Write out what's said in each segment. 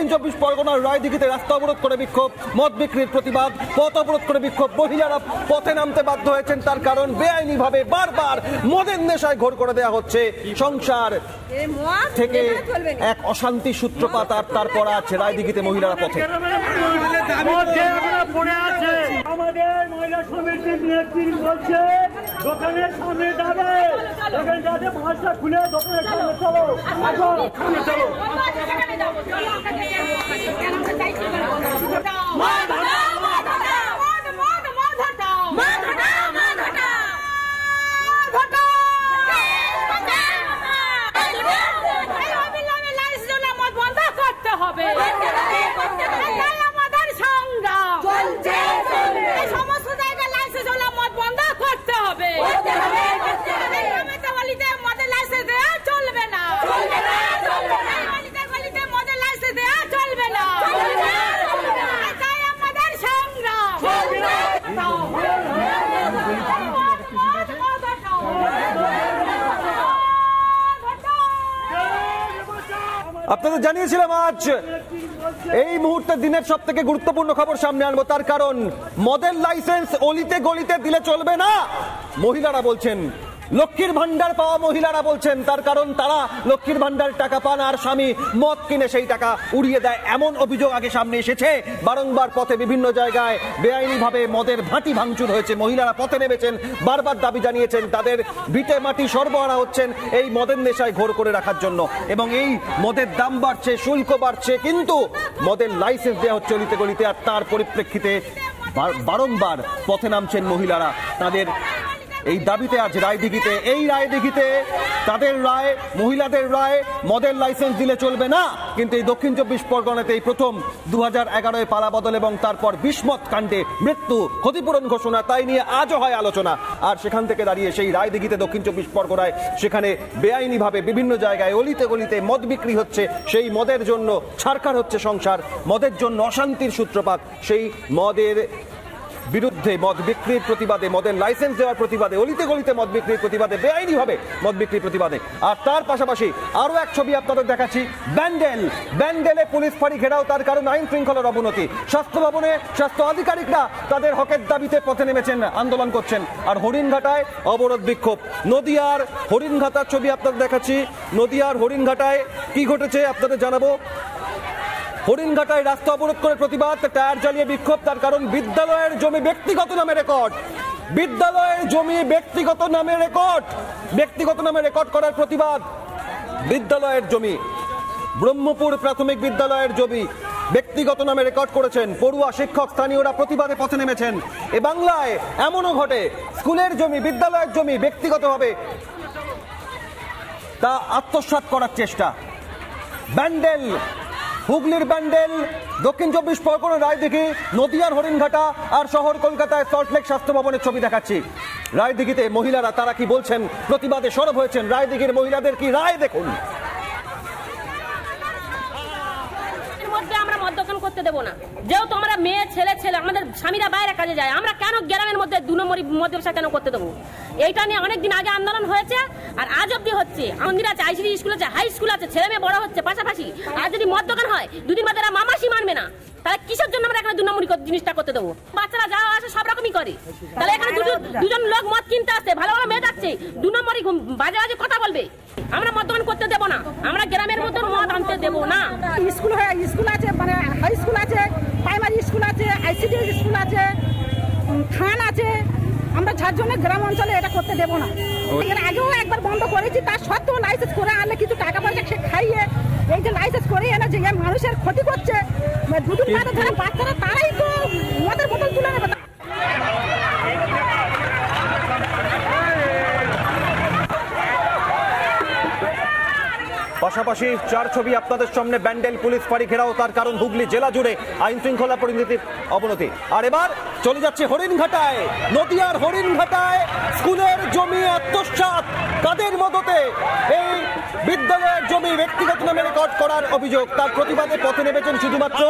দক্ষিণ 24 পরগনার রায়দিঘিতে রাস্তা অবরোধ করে বিক্ষোভ, মদ বিক্রির প্রতিবাদ, পথ অবরোধ করে বিক্ষোভ। মহিলারা পথে নামতে বাধ্য হয়েছেন, তার কারণ বেআইনিভাবে বারবার মদের নেশায় ঘোর করে দেওয়া হচ্ছে সংসার থেকে এক অশান্তি সূত্রপাত। আর তারপর আছে রায়দিঘিতে মহিলারা পথে। আমাদের মহিলা সমিতির নেতৃত্ব বলছে দোকানের সামনে যাবে, দোকানটাতে ভাষা খুলে দোকানের সামনে চলো, সামনে চলো। আপনাদের জানিয়েছিলাম আজ এই মুহূর্তে দিনের সব থেকে গুরুত্বপূর্ণ খবর সামনে আনবো, তার কারণ মদের লাইসেন্স অলিতে গলিতে দিলে চলবে না। মহিলারা বলছেন, লক্ষ্মীর ভান্ডার পাওয়া মহিলারা বলছেন, তার কারণ তারা লক্ষ্মীর ভান্ডার টাকা পান আর স্বামী মদ কিনে সেই টাকা উড়িয়ে দেয়, এমন অভিযোগ আগে সামনে এসেছে। বারংবার পথে বিভিন্ন জায়গায় বেআইনিভাবে মদের ভাটি ভাঙচুর হয়েছে। মহিলারা পথে নেমেছেন, বারবার দাবি জানিয়েছেন তাদের ভিটে মাটি সরবরাহ হচ্ছেন এই মদের নেশায় ঘোর করে রাখার জন্য, এবং এই মদের দাম বাড়ছে, শুল্ক বাড়ছে, কিন্তু মদের লাইসেন্স দেওয়া হচ্ছে অলিতে গলিতে। আর তার পরিপ্রেক্ষিতে বারংবার পথে নামছেন মহিলারা তাদের এই দাবিতে। আজ রায়দিঘিতে, এই রায়দিঘিতে তাদের রায়, মহিলাদের রায়, মদের লাইসেন্স দিলে চলবে না। কিন্তু এই দক্ষিণ 24 পরগনাতে এই প্রথম 2011-এ পালা বদল এবং তারপর বিস্মত কাণ্ডে মৃত্যু, ক্ষতিপূরণ ঘোষণা, তাই নিয়ে আজও হয় আলোচনা। আর সেখান থেকে দাঁড়িয়ে সেই রায়দিঘিতে দক্ষিণ 24 পরগনায় সেখানে বেআইনিভাবে বিভিন্ন জায়গায় অলিতে গলিতে মদ বিক্রি হচ্ছে, সেই মদের জন্য ছারখার হচ্ছে সংসার, মদের জন্য অশান্তির সূত্রপাত। সেই মদের বিরুদ্ধে, মদ বিক্রির প্রতিবাদে, মদের লাইসেন্স দেওয়ার প্রতিবাদে, অলিতে গলিতে মদ বিক্রির প্রতিবাদে, বেআইনিভাবে মদ বিক্রির প্রতিবাদে। আর তার পাশাপাশি আরো এক ছবি আপনাদের দেখাচ্ছি, ব্যান্ডেলে পুলিশ ফাঁড়ি ঘেরাও, তার কারণ আইন শৃঙ্খলার অবনতি। স্বাস্থ্য ভবনে স্বাস্থ্য আধিকারিকরা তাদের হকের দাবিতে পথে নেমেছেন, আন্দোলন করছেন। আর হরিণঘাটায় অবরোধ বিক্ষোভ। নদিয়ার হরিণঘাটার ছবি আপনাদের দেখাচ্ছি, নদিয়ার হরিণঘাটায় কি ঘটেছে আপনাদের জানাবো। হরিণঘাটায় রাস্তা অবরোধ করে প্রতিবাদ, টায়ার জ্বালিয়ে বিক্ষোভ, তার কারণ বিদ্যালয়ের জমি ব্যক্তিগত নামে রেকর্ড। বিদ্যালয়ের জমি ব্যক্তিগত নামে রেকর্ড, ব্যক্তিগত নামে রেকর্ড করার প্রতিবাদ। বিদ্যালয়ের জমি, ব্রহ্মপুর প্রাথমিক বিদ্যালয়ের জমি ব্যক্তিগত নামে রেকর্ড করেছেন পড়ুয়া, শিক্ষক, স্থানীয়রা প্রতিবাদে পথে নেমেছেন। এ বাংলায় এমনও ঘটে, স্কুলের জমি, বিদ্যালয়ের জমি ব্যক্তিগতভাবে তা আত্মসাৎ করার চেষ্টা। ব্যান্ডেল, হুগলির ব্যান্ডেল, দক্ষিণ 24 পরগনার রায়দিঘি, নদিয়ার হরিণঘাটা আর শহর কলকাতায় সল্টলেক স্বাস্থ্য ভবনের ছবি দেখাচ্ছি। রায়দিঘিতে মহিলারা তারা কি বলছেন, প্রতিবাদে সরব হয়েছেন। রায়দিঘির মহিলাদের কি রায় দেখুন। আমরা মদ দোকান করতে দেবো না, যেহেতু আমরা মেয়ে ছেলে আমাদের স্বামীরা বাইরে কাজে যায়, আমরা কেন গ্রামের মধ্যে 2 নম্বরই মদ ব্যবসা কেন করতে দেবো? এইটা নিয়ে অনেকদিন আগে আন্দোলন হয়েছে আর আজ অব্দি হচ্ছে। মন্দির আছে, আইসিডি স্কুল আছে, হাই স্কুল আছে, ছেলে মেয়ে বড় হচ্ছে পাশাপাশি। আর যদি মদ দোকান হয় 2 দিন বাদে মামাসি মানবে না, তাহলে কিসের জন্য আমরা এখানে 2 নম্বরই জিনিসটা করতে দেবো? বাচ্চারা যাওয়া আসে সব রকমই করে, তাহলে এখানে দুজন লোক মদ কিনতে আসছে, ভালো ভালো মেয়ে যাচ্ছে, 2 নম্বরই বাজে বাজে কথা বলবে। আমরা মদ দোকান করতে দেবো না, আমরা গ্রামের মধ্যে মদ আনতে দেবো না। স্কুল আছে, মানে হাই স্কুল আছে, প্রাইমারি স্কুল আছে, আইসিডি স্কুল আছে, থান আছে, আমরা যার জন্য গ্রাম অঞ্চলে এটা করতে দেবো না। এর আগেও একবার বন্ধ করেছি, তার সত্ত্বেও লাইসেন্স করে আনলে কিছু টাকা পয়সা সে খাইয়ে এই যে লাইসেন্স করে এনে যে মানুষের ক্ষতি করছে, দুদিন বাদে যারা বাচ্চারা তারাই তো মদের বোতল তুলে নেবে। পাশাপাশি 4 ছবি আপনাদের সামনে, ব্যান্ডেল পুলিশ ফাঁড়ি ঘেরাও, তার কারণ হুগলি জেলা জুড়ে আইন শৃঙ্খলা পরিস্থিতির অবনতি। আর এবার চলে যাচ্ছে হরিণঘাটায়, নদিয়ার হরিণঘাটায় স্কুলের জমি আত্মসাৎ, কাদের মদতে? এই বিদ্যালয়ের জমি ব্যক্তিগত নামে রেকর্ড করার অভিযোগ, তার প্রতিবাদে পথে নেমেছেন শুধুমাত্র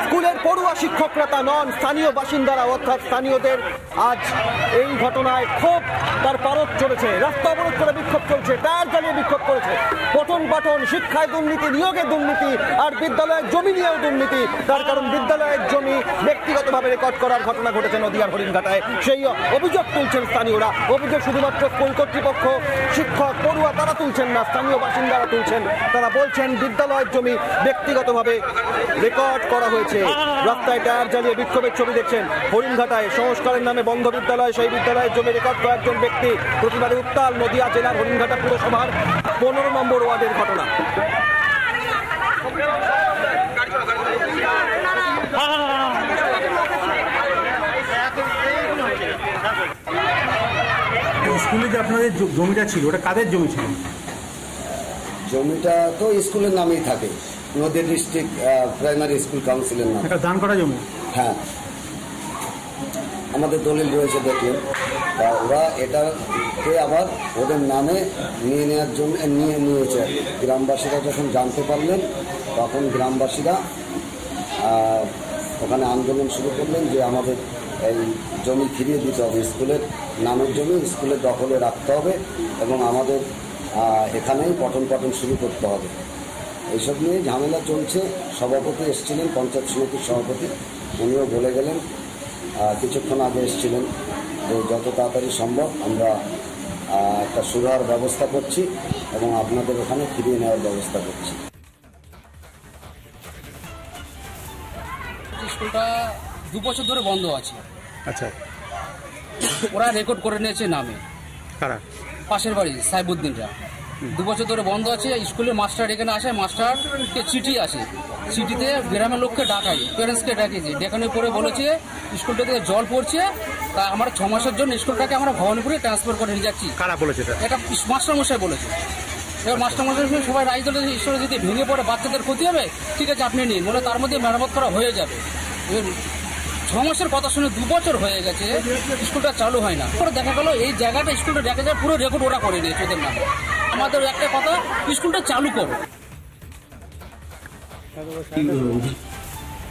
স্কুলের পড়ুয়া শিক্ষক। শিক্ষকরা তা নন, স্থানীয় বাসিন্দারা অর্থাৎ স্থানীয়দের আজ এই ঘটনায় ক্ষোভ তার পারদ চলেছে। রাস্তা অবরোধ করে বিক্ষোভ চলছে, টায়ার জ্বালিয়ে বিক্ষোভ করেছে। পঠন পাঠন, শিক্ষায় দুর্নীতি, নিয়োগে দুর্নীতি, আর বিদ্যালয়ের জমি নিয়েও দুর্নীতি। তার কারণ বিদ্যালয়ের জমি ব্যক্তিগতভাবে রেকর্ড করার ঘটনা ঘটেছে নদিয়ার হরিণঘাটায়। সেই অভিযোগ তুলছেন স্থানীয়রা। অভিযোগ শুধুমাত্র স্কুল কর্তৃপক্ষ, শিক্ষক, পড়ুয়া তারা তুলছেন না, স্থানীয় বাসিন্দারা তুলছেন। তারা বলছেন বিদ্যালয়ের জমি ব্যক্তিগতভাবে রেকর্ড করা হয়েছে। রাস্তায় টায়ার জ্বালিয়ে বিক্ষোভের ছবি দেখছেন হরিণঘাটায়। সংস্কারের নামে বন্ধ বিদ্যালয়, সেই বিদ্যালয়ের জমি রেকর্ড কয়েকজন ব্যক্তি। প্রতিবাদে উত্তাল নদিয়া জেলার হরিণঘাটা পুরসভার 15 নম্বর ওয়ার্ডের ঘটনা। স্কুলে যে আপনাদের জমিটা ছিল, ওটা কাদের জমি ছিল? জমিটা তো স্কুলের নামেই থাকে, নদিয়া ডিস্ট্রিক্ট প্রাইমারি স্কুল কাউন্সিলের নামে। একটা দান করা জমি? হ্যাঁ, আমাদের দলিল রয়েছে দেখলেন। তা ওরা এটাকে আবার ওদের নামে নিয়ে নেওয়ার জন্য নিয়েছে। গ্রামবাসীরা যখন জানতে পারলেন তখন গ্রামবাসীরা ওখানে আন্দোলন শুরু করলেন যে আমাদের এই জমি ফিরিয়ে দিতে হবে, স্কুলের নামের জমি স্কুলের দখলে রাখতে হবে এবং আমাদের এখানেই পঠন পাঠন শুরু করতে হবে। এইসব নিয়ে ঝামেলা চলছে। সভাপতি এসেছিলেন, পঞ্চায়েত সমিতির সভাপতি, উনিও বলে গেলেন কিছুক্ষণ আগে এসেছিলেন যে যত তাড়াতাড়ি সম্ভব আমরা একটা সুরাহার ব্যবস্থা করছি এবং আপনাদের ওখানে ফিরিয়ে নেওয়ার ব্যবস্থা করছি। স্কুলটা 2 বছর ধরে বন্ধ আছে। আচ্ছা, ওরা রেকর্ড করে নিয়েছে নামে। কারা? পাশের বাড়ি সাইবুদ্দিনরা। 2 বছর ধরে বন্ধ আছে। স্কুলের মাস্টার এখানে আসে, মাস্টারকে চিঠি আসে, চিঠিতে গ্রামের লোককে ডাকাই, প্যারেন্টসকে ডাকিয়েছে। ডেকানোর পরে বলেছে স্কুলটা থেকে জল পড়ছে, তা আমরা 6 মাসের জন্য স্কুলটাকে আমরা ভবানীপুরে ট্রান্সফার করে নিয়ে যাচ্ছি। কারা বলেছে এটা মাস্টারমশাই বলেছে। এবার মাস্টারমশাই সবাই রায় দিলে স্কুলে যদি ভেঙে পড়ে বাচ্চাদের ক্ষতি হবে, ঠিক আছে আপনি নিন, বলে তার মধ্যে মেরামত করা হয়ে যাবে। 6 মাসের কথা শুনে 2 বছর হয়ে গেছে, স্কুলটা চালু হয় না। পরে দেখা গেল এই জায়গাটা স্কুলটা দেখা যায় পুরো রেকর্ড ওরা করে নিয়েছে ওদের নামে। আমাদের একটা কথা, স্কুলটা চালু করো।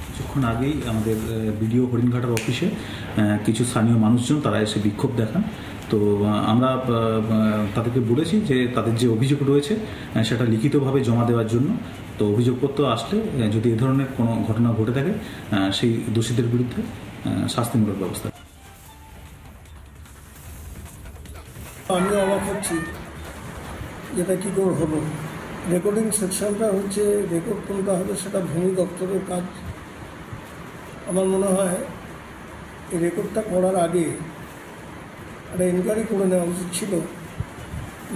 কিছুক্ষণ আগেই আমাদের বিডিও হরিণঘাটার অফিসে কিছু স্থানীয় মানুষজন তারা এসে বিক্ষোভ দেখান। তো আমরা তাদেরকে বলেছি যে তাদের যে অভিযোগ রয়েছে সেটা লিখিতভাবে জমা দেওয়ার জন্য। তো অভিযোগপত্র আসলে যদি এ ধরনের কোনো ঘটনা ঘটে থাকে সেই দোষীদের বিরুদ্ধে শাস্তিমূলক ব্যবস্থা। আমি অবাক হচ্ছি যেটা কী করে হলো। রেকর্ডিং সেকশনটা হচ্ছে, রেকর্ড কোনটা হবে সেটা ভূমি দপ্তরের কাজ। আমার মনে হয় এই রেকর্ডটা করার আগে একটা এনকোয়ারি করে নেওয়া উচিত ছিল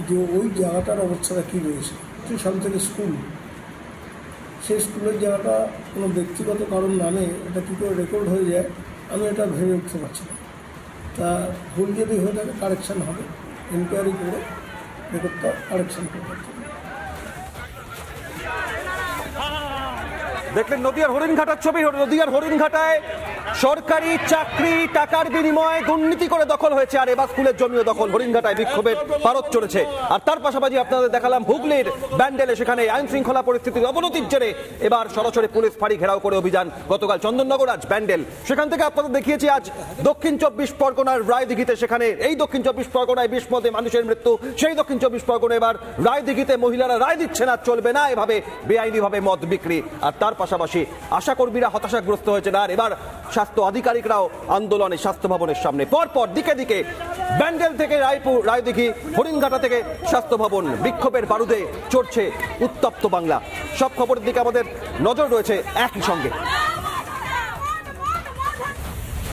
যে ওই জায়গাটার অবস্থাটা কী রয়েছে। সামনে থেকে স্কুল, সেই স্কুলের জায়গাটা কোনো ব্যক্তিগত কারণ নামে এটা কী করে রেকর্ড হয়ে যায় আমি এটা ভেবে উঠতে পারছি না। তা ভুল যদি হয়ে থাকে কারেকশান হবে, এনকোয়ারি করে রেকর্ডটা কারেকশান করতে হবে। দেখলেন নদিয়ার হরিণঘাটার ছবি। নদিয়ার হরিণঘাটায় সরকারি চাকরি টাকার বিনিময়ে দুর্নীতি করে দখল হয়েছে, আর এবার স্কুলের জমিও দখল। হরিণঘাটায় বিক্ষোভের পারদ চড়েছে। আর তার পাশাপাশি আপনাদের দেখালাম হুগলির ব্যান্ডেলে, সেখানে আইন শৃঙ্খলা পরিস্থিতির অবনতির জেরে এবার সরাসরি পুলিশ ফাঁড়ি ঘেরাও করে অভিযান। গতকাল চন্দননগর, আজ ব্যান্ডেল। সেখান থেকে আপনাদের দেখিয়েছি আজ দক্ষিণ 24 পরগনার রায়দিঘিতে। সেখানে এই দক্ষিণ 24 পরগনায় 20 মধ্যে মানুষের মৃত্যু। সেই দক্ষিণ 24 পরগনা এবার রায়দিঘিতে মহিলারা রায় দিচ্ছে না, চলবে না এভাবে বেআইনিভাবে মদ বিক্রি। আর তার পাশাপাশি আশাকর্মীরা হতাশাগ্রস্ত হয়েছেন। আর এবার স্বাস্থ্য আধিকারিকরাও আন্দোলনে স্বাস্থ্য ভবনের সামনে। পরপর দিকে দিকে ব্যান্ডেল থেকে রায়পুর, রায়দিঘি, হরিণঘাটা থেকে স্বাস্থ্য ভবন, বিক্ষোভের বারুদে চড়ছে উত্তপ্ত বাংলা। সব খবরের দিকে আমাদের নজর রয়েছে একই সঙ্গে।